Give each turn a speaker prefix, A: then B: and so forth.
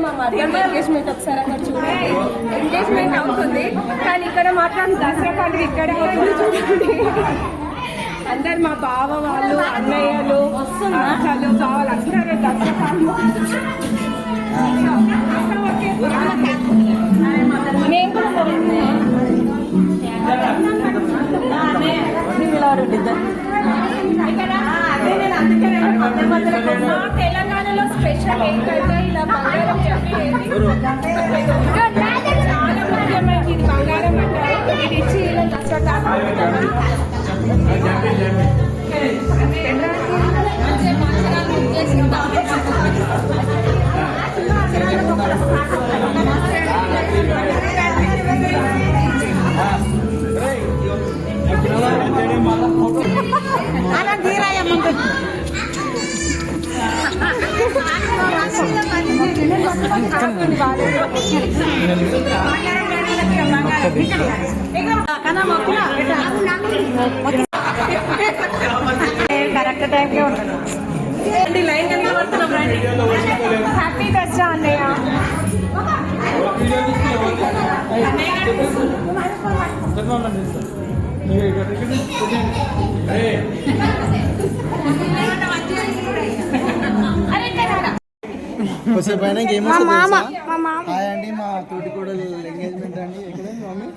A: మా mother engagement ఒకసారి అక్కడ చూడండి. ఎంగేజ్మెంట్ అవుతుంది కానీ ఇక్కడ మాత్రం దసరా పండుగ ఇక్కడే అవుతుంది చూడండి. అందరు మా బావ వాళ్ళు, అన్నయ్యలు, అక్కలు, బావలు అందరూ దసరా పండుగ నేను కూడా తెలంగాణలో స్పెషల్ ఏంటంటే ఇలా బంగారం చాలా ముఖ్యమైనది. ఇది బంగారం అంటారు. ఇది ఇచ్చి ఇలా దసరా కరెక్ట్ టైంలో ఉంటాను. హ్యాపీ దసరా అన్నయ్య.
B: మా మామ అండి, మా తోటి కూడా ఎంగేజ్మెంట్ అండి. ఎక్కడ మమ్మీ